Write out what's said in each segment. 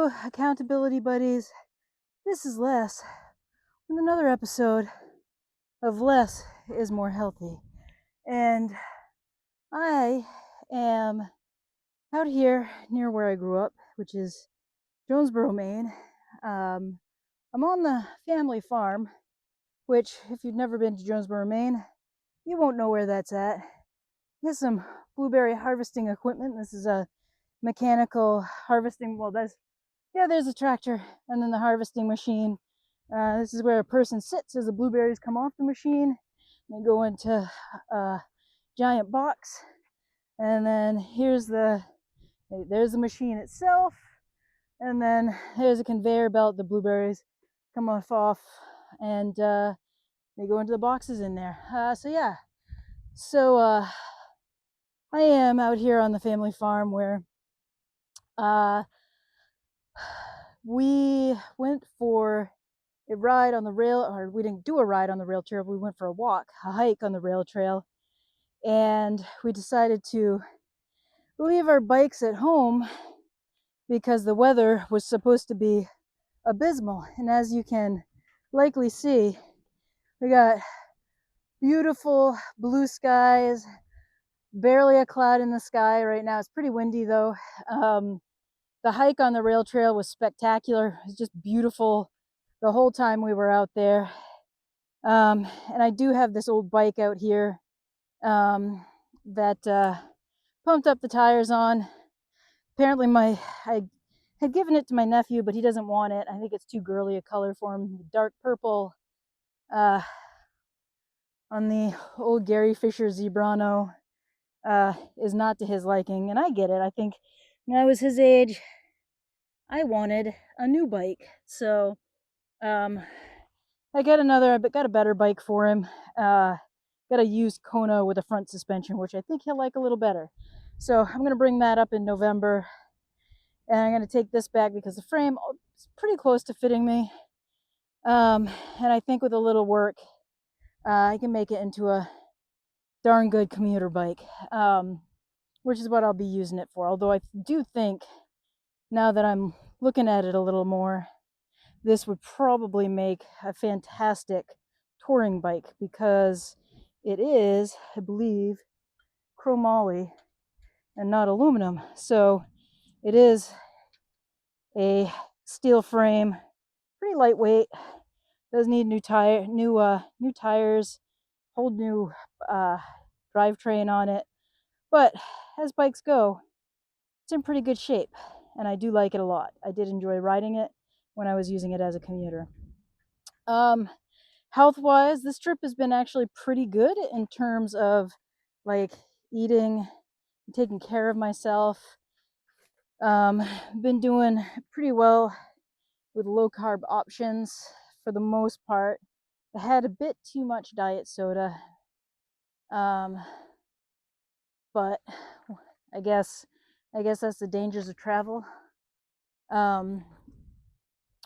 Hello, accountability buddies. This is Les with another episode of Less is More Healthy. And I am out here near where I grew up, which is Jonesboro, Maine. I'm on the family farm, which, if you've never been to Jonesboro, Maine, you won't know where that's at. There's some blueberry harvesting equipment. This is a mechanical harvesting. Well, there's a tractor and then the harvesting machine. This is where a person sits as the blueberries come off the machine. They go into a giant box, and then there's the machine itself, and then there's a conveyor belt. The blueberries come off, and they go into the boxes in there. So I am out here on the family farm where we went for a ride on the rail, or we didn't do a ride on the rail trail. We went for a hike on the rail trail, and we decided to leave our bikes at home because the weather was supposed to be abysmal. And as you can likely see, we got beautiful blue skies, barely a cloud in the sky right now. It's pretty windy though. The hike on the rail trail was spectacular. It was just beautiful the whole time we were out there. And I do have this old bike out here that pumped up the tires on. Apparently I had given it to my nephew, but he doesn't want it. I think it's too girly a color for him. Dark purple on the old Gary Fisher Zebrano is not to his liking, and I get it. I think when I was his age, I wanted a new bike. So I got a better bike for him. Got a used Kona with a front suspension, which I think he'll like a little better. So I'm going to bring that up in November, and I'm going to take this back because the frame is pretty close to fitting me. And I think with a little work, I can make it into a darn good commuter bike, which is what I'll be using it for. Although I do think, now that I'm looking at it a little more, this would probably make a fantastic touring bike because it is, I believe, chromoly and not aluminum. So it is a steel frame, pretty lightweight. Does need new tires, whole new drivetrain on it. But as bikes go, it's in pretty good shape, and I do like it a lot. I did enjoy riding it when I was using it as a commuter. Health-wise, this trip has been actually pretty good in terms of like eating, taking care of myself. Been doing pretty well with low carb options for the most part. I had a bit too much diet soda, but I guess that's the dangers of travel.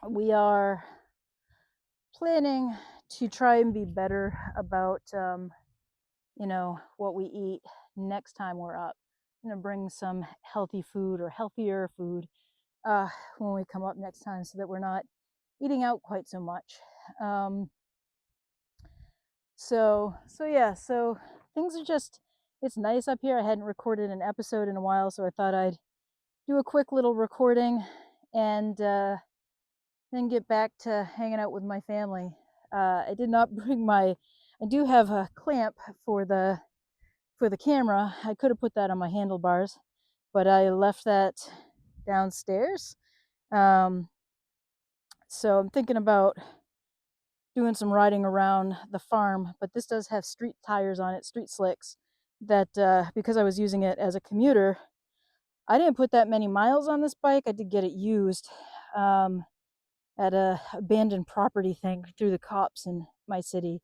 We are planning to try and be better about what we eat next time we're up. I'm gonna bring some healthy food or healthier food when we come up next time, so that we're not eating out quite so much. So things are just, it's nice up here. I hadn't recorded an episode in a while, so I thought I'd do a quick little recording and then get back to hanging out with my family. I did not bring I do have a clamp for the camera. I could have put that on my handlebars, but I left that downstairs. So I'm thinking about doing some riding around the farm, but this does have street tires on it, street slicks, that because I was using it as a commuter, I didn't put that many miles on this bike. I did get it used at a abandoned property thing through the cops in my city.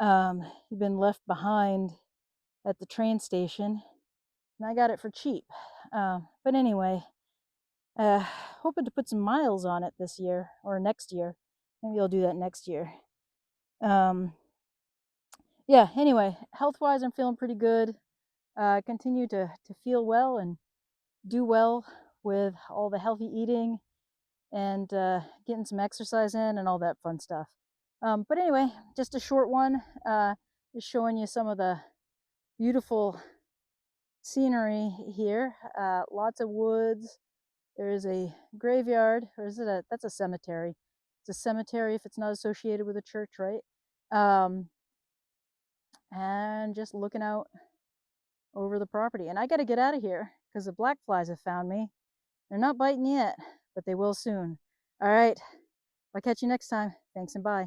It'd been left behind at the train station, and I got it for cheap. But anyway, hoping to put some miles on it this year or next year. Maybe I'll do that next year. Anyway, health-wise, I'm feeling pretty good. Continue to feel well and do well with all the healthy eating and getting some exercise in and all that fun stuff. But anyway, just a short one, just showing you some of the beautiful scenery here. Lots of woods. There is a graveyard, or is it that's a cemetery. It's a cemetery if it's not associated with a church, right? And just looking out over the property. And I got to get out of here because the black flies have found me. They're not biting yet, but they will soon. All right. I'll catch you next time. Thanks and bye.